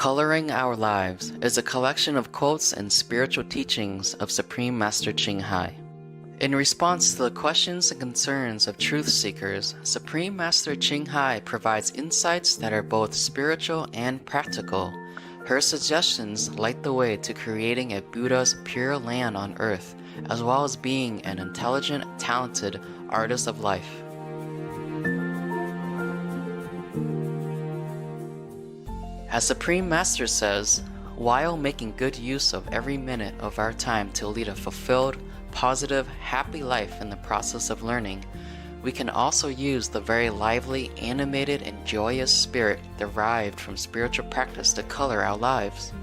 Coloring Our Lives is a collection of quotes and spiritual teachings of Supreme Master Ching Hai. In response to the questions and concerns of truth seekers, Supreme Master Ching Hai provides insights that are both spiritual and practical. Her suggestions light the way to creating a Buddha's pure land on earth, as well as being an intelligent, talented artist of life. As Supreme Master says, while making good use of every minute of our time to lead a fulfilled, positive, happy life in the process of learning, we can also use the very lively, animated, and joyous spirit derived from spiritual practice to color our lives.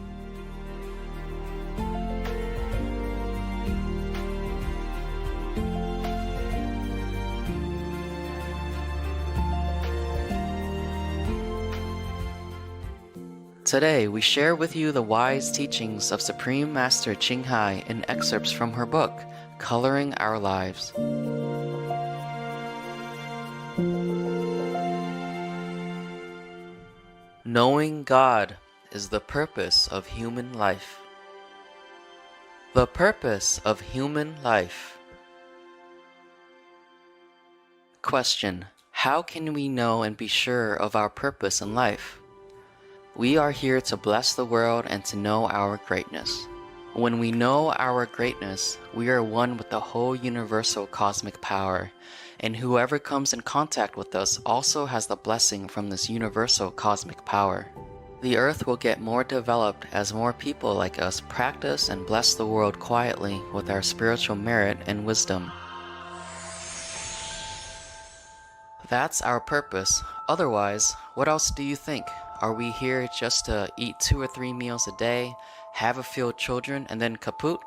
Today, we share with you the wise teachings of Supreme Master Ching Hai in excerpts from her book, Coloring Our Lives. Knowing God is the purpose of human life. The purpose of human life. Question: how can we know and be sure of our purpose in life? We are here to bless the world and to know our greatness. When we know our greatness, we are one with the whole universal cosmic power, and whoever comes in contact with us also has the blessing from this universal cosmic power. The earth will get more developed as more people like us practice and bless the world quietly with our spiritual merit and wisdom. That's our purpose. Otherwise, what else do you think? Are we here just to eat 2 or 3 meals a day, have a few children, and then kaput?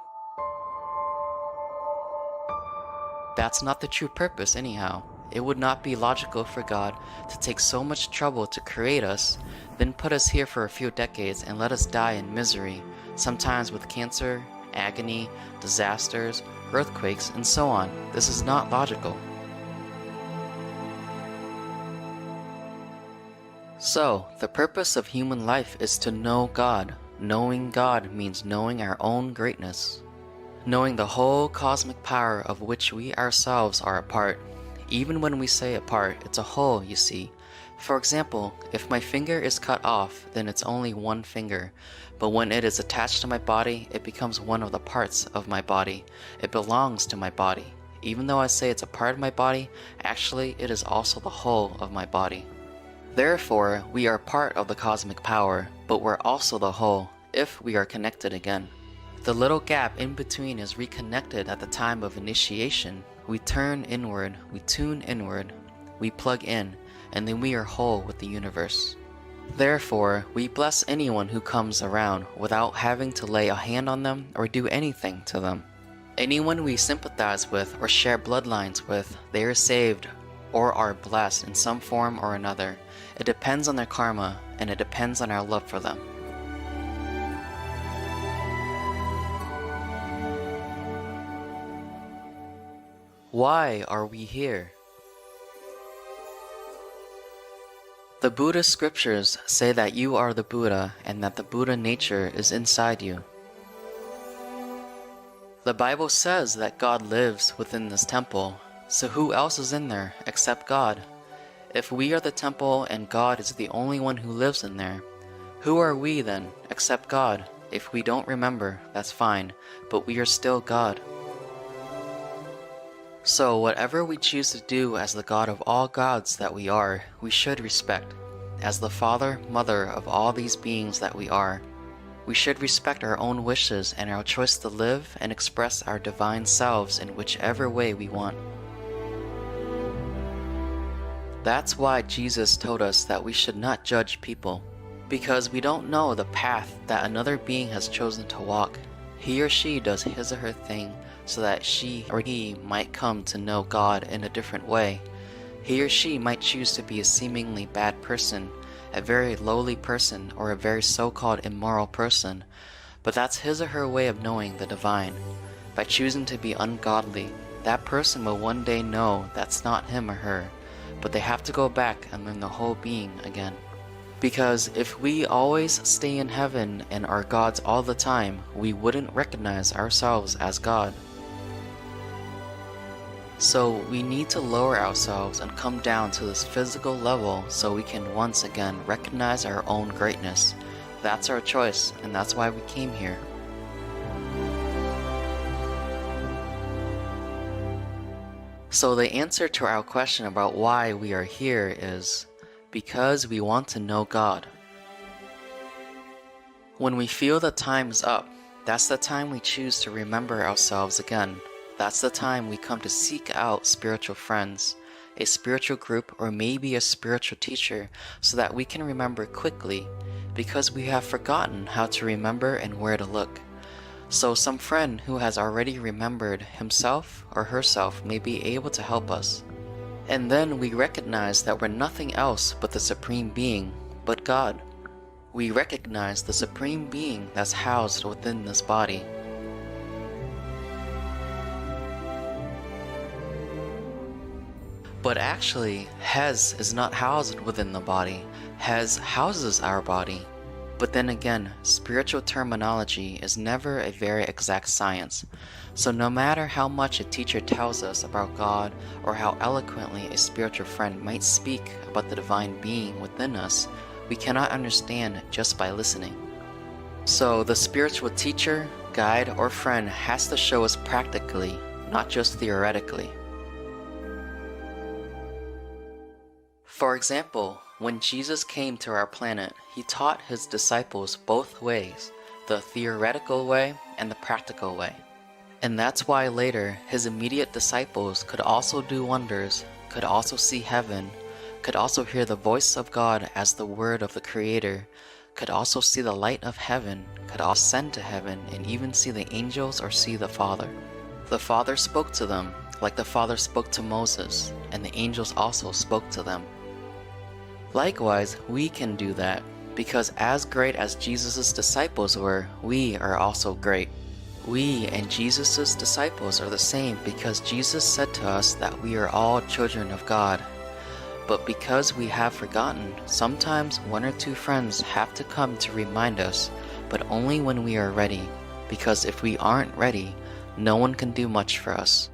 That's not the true purpose anyhow. It would not be logical for God to take so much trouble to create us, then put us here for a few decades and let us die in misery, sometimes with cancer, agony, disasters, earthquakes, and so on. This is not logical. So, the purpose of human life is to know God. Knowing God means knowing our own greatness. Knowing the whole cosmic power of which we ourselves are a part. Even when we say a part, it's a whole, you see. For example, if my finger is cut off, then it's only one finger. But when it is attached to my body, it becomes one of the parts of my body. It belongs to my body. Even though I say it's a part of my body, actually it is also the whole of my body. Therefore, we are part of the cosmic power, but we're also the whole, if we are connected again. The little gap in between is reconnected at the time of initiation. We turn inward, we tune inward, we plug in, and then we are whole with the universe. Therefore, we bless anyone who comes around without having to lay a hand on them or do anything to them. Anyone we sympathize with or share bloodlines with, they are saved or are blessed in some form or another. It depends on their karma, and it depends on our love for them. Why are we here? The Buddhist scriptures say that you are the Buddha and that the Buddha nature is inside you. The Bible says that God lives within this temple, so who else is in there except God? If we are the temple and God is the only one who lives in there, who are we then except God? If we don't remember, that's fine, but we are still God. So whatever we choose to do as the God of all gods that we are, we should respect. As the father, mother of all these beings that we are, we should respect our own wishes and our choice to live and express our divine selves in whichever way we want. That's why Jesus told us that we should not judge people, because we don't know the path that another being has chosen to walk. He or she does his or her thing so that she or he might come to know God in a different way. He or she might choose to be a seemingly bad person, a very lowly person, or a very so-called immoral person, but that's his or her way of knowing the divine. By choosing to be ungodly, that person will one day know that's not him or her, but they have to go back and learn the whole being again. Because if we always stay in heaven and are gods all the time, we wouldn't recognize ourselves as God. So we need to lower ourselves and come down to this physical level so we can once again recognize our own greatness. That's our choice, and that's why we came here. So the answer to our question about why we are here is because we want to know God. When we feel the time is up, that's the time we choose to remember ourselves again. That's the time we come to seek out spiritual friends, a spiritual group, or maybe a spiritual teacher so that we can remember quickly because we have forgotten how to remember and where to look. So some friend who has already remembered himself or herself may be able to help us. And then we recognize that we're nothing else but the Supreme Being, but God. We recognize the Supreme Being that's housed within this body. But actually, Hez is not housed within the body. Hez houses our body. But then again, spiritual terminology is never a very exact science. So no matter how much a teacher tells us about God or how eloquently a spiritual friend might speak about the divine being within us, we cannot understand just by listening. So the spiritual teacher, guide, or friend has to show us practically, not just theoretically. For example, when Jesus came to our planet, he taught his disciples both ways, the theoretical way and the practical way. And that's why later his immediate disciples could also do wonders, could also see heaven, could also hear the voice of God as the word of the Creator, could also see the light of heaven, could ascend to heaven, and even see the angels or see the Father. The Father spoke to them, like the Father spoke to Moses, and the angels also spoke to them. Likewise, we can do that, because as great as Jesus' disciples were, we are also great. We and Jesus' disciples are the same because Jesus said to us that we are all children of God. But because we have forgotten, sometimes one or two friends have to come to remind us, but only when we are ready, because if we aren't ready, no one can do much for us.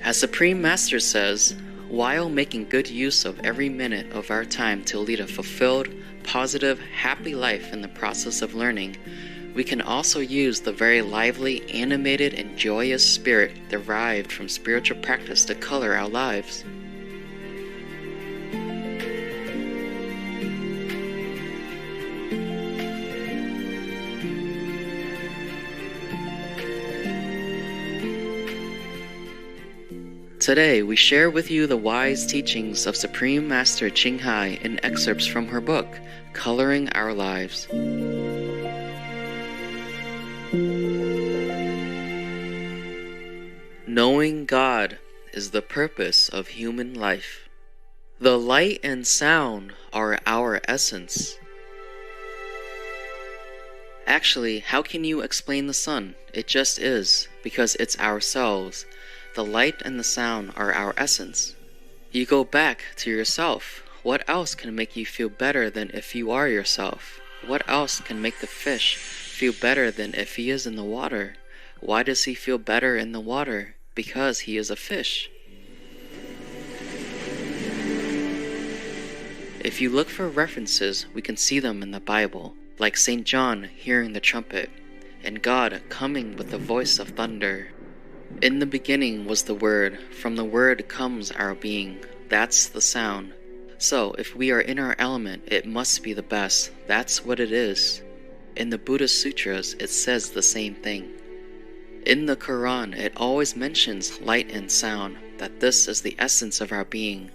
As Supreme Master says, while making good use of every minute of our time to lead a fulfilled, positive, happy life in the process of learning, we can also use the very lively, animated, and joyous spirit derived from spiritual practice to color our lives. Today, we share with you the wise teachings of Supreme Master Ching Hai in excerpts from her book, Coloring Our Lives. Knowing God is the purpose of human life. The light and sound are our essence. Actually, how can you explain the sun? It just is, because it's ourselves. The light and the sound are our essence. You go back to yourself. What else can make you feel better than if you are yourself? What else can make the fish feel better than if he is in the water? Why does he feel better in the water? Because he is a fish. If you look for references, we can see them in the Bible, like St. John hearing the trumpet, and God coming with the voice of thunder. In the beginning was the Word, from the Word comes our being. That's the sound. So, if we are in our element, it must be the best. That's what it is. In the Buddhist Sutras, it says the same thing. In the Quran, it always mentions light and sound, that this is the essence of our being.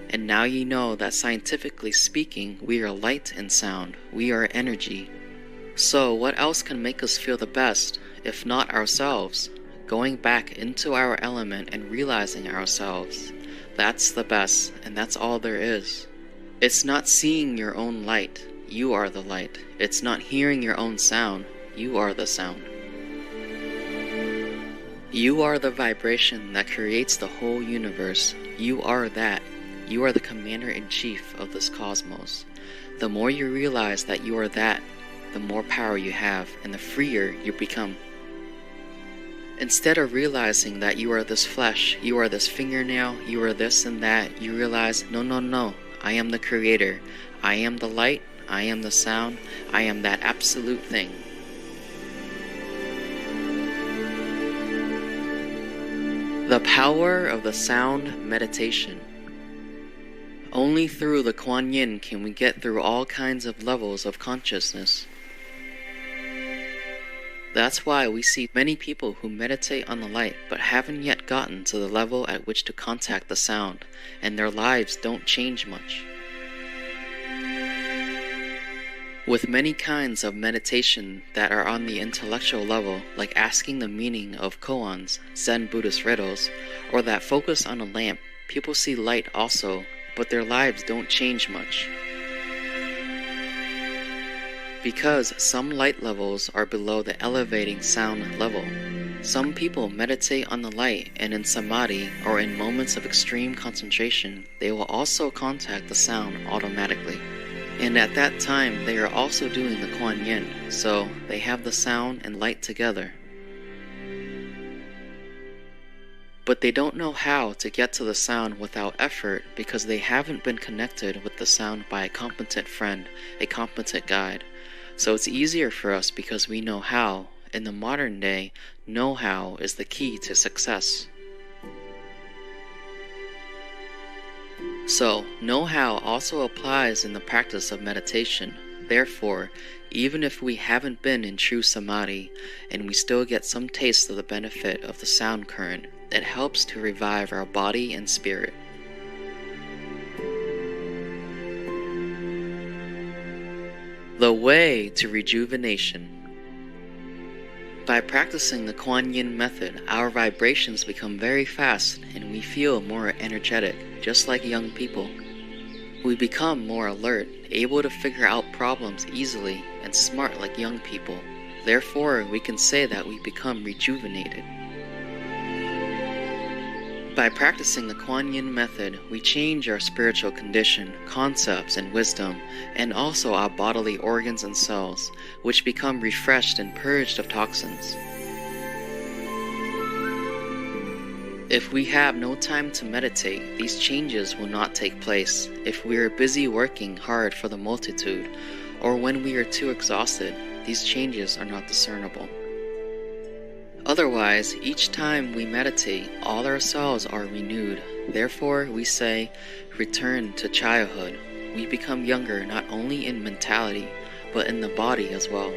And now you know that scientifically speaking, we are light and sound. We are energy. So what else can make us feel the best, if not ourselves? Going back into our element and realizing ourselves. That's the best, and that's all there is. It's not seeing your own light. You are the light. It's not hearing your own sound. You are the sound. You are the vibration that creates the whole universe. You are that. You are the commander-in-chief of this cosmos. The more you realize that you are that, the more power you have and the freer you become. Instead of realizing that you are this flesh, you are this fingernail, you are this and that, you realize, no, I am the creator. I am the light, I am the sound, I am that absolute thing. The power of the sound meditation. Only through the Kuan Yin can we get through all kinds of levels of consciousness. That's why we see many people who meditate on the light but haven't yet gotten to the level at which to contact the sound, and their lives don't change much. With many kinds of meditation that are on the intellectual level, like asking the meaning of koans, Zen Buddhist riddles, or that focus on a lamp, people see light also, but their lives don't change much. Because some light levels are below the elevating sound level. Some people meditate on the light, and in samadhi, or in moments of extreme concentration, they will also contact the sound automatically. And at that time, they are also doing the Kuan Yin, so they have the sound and light together. But they don't know how to get to the sound without effort because they haven't been connected with the sound by a competent friend, a competent guide. So it's easier for us because we know how. In the modern day, know-how is the key to success. So, know-how also applies in the practice of meditation. Therefore, even if we haven't been in true samadhi, and we still get some taste of the benefit of the sound current, it helps to revive our body and spirit. The way to rejuvenation. By practicing the Kuan Yin method, our vibrations become very fast and we feel more energetic, just like young people. We become more alert, able to figure out problems easily, and smart like young people. Therefore, we can say that we become rejuvenated. By practicing the Kuan Yin method, we change our spiritual condition, concepts, and wisdom, and also our bodily organs and cells, which become refreshed and purged of toxins. If we have no time to meditate, these changes will not take place. If we are busy working hard for the multitude, or when we are too exhausted, these changes are not discernible. Otherwise, each time we meditate, all our cells are renewed. Therefore, we say, return to childhood. We become younger not only in mentality, but in the body as well.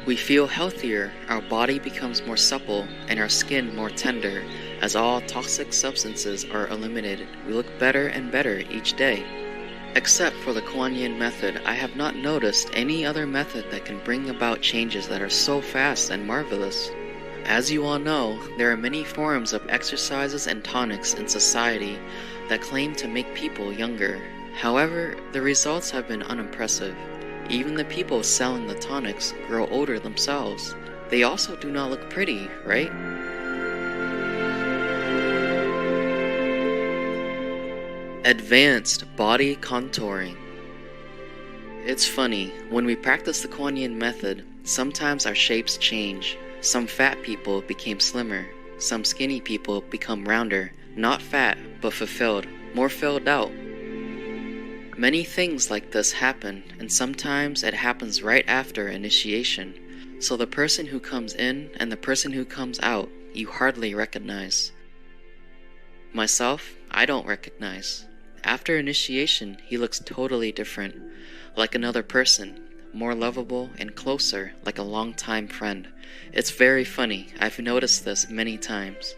We feel healthier, our body becomes more supple, and our skin more tender. As all toxic substances are eliminated, we look better and better each day. Except for the Kuan Yin method, I have not noticed any other method that can bring about changes that are so fast and marvelous. As you all know, there are many forms of exercises and tonics in society that claim to make people younger. However, the results have been unimpressive. Even the people selling the tonics grow older themselves. They also do not look pretty, right? Advanced body contouring. It's funny, when we practice the Kuan Yin method, sometimes our shapes change. Some fat people became slimmer. Some skinny people become rounder. Not fat, but fulfilled, more filled out. Many things like this happen, and sometimes it happens right after initiation. So the person who comes in and the person who comes out, you hardly recognize. Myself, I don't recognize. After initiation, he looks totally different, like another person, more lovable and closer, like a longtime friend. It's very funny, I've noticed this many times.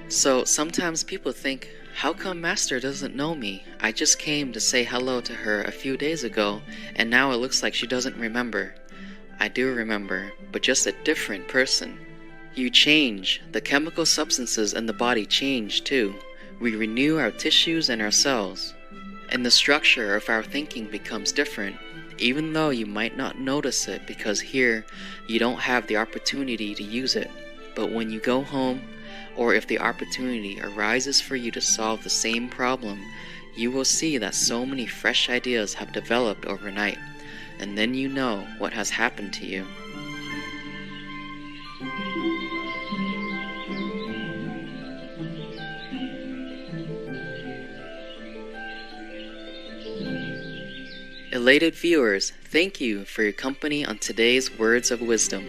So sometimes people think, how come Master doesn't know me? I just came to say hello to her a few days ago, and now it looks like she doesn't remember. I do remember, but just a different person. You change. The chemical substances in the body change too. we renew our tissues and our cells, and the structure of our thinking becomes different, even though you might not notice it because here you don't have the opportunity to use it. But when you go home, or if the opportunity arises for you to solve the same problem, you will see that so many fresh ideas have developed overnight, and then you know what has happened to you. Elated viewers, thank you for your company on today's Words of Wisdom.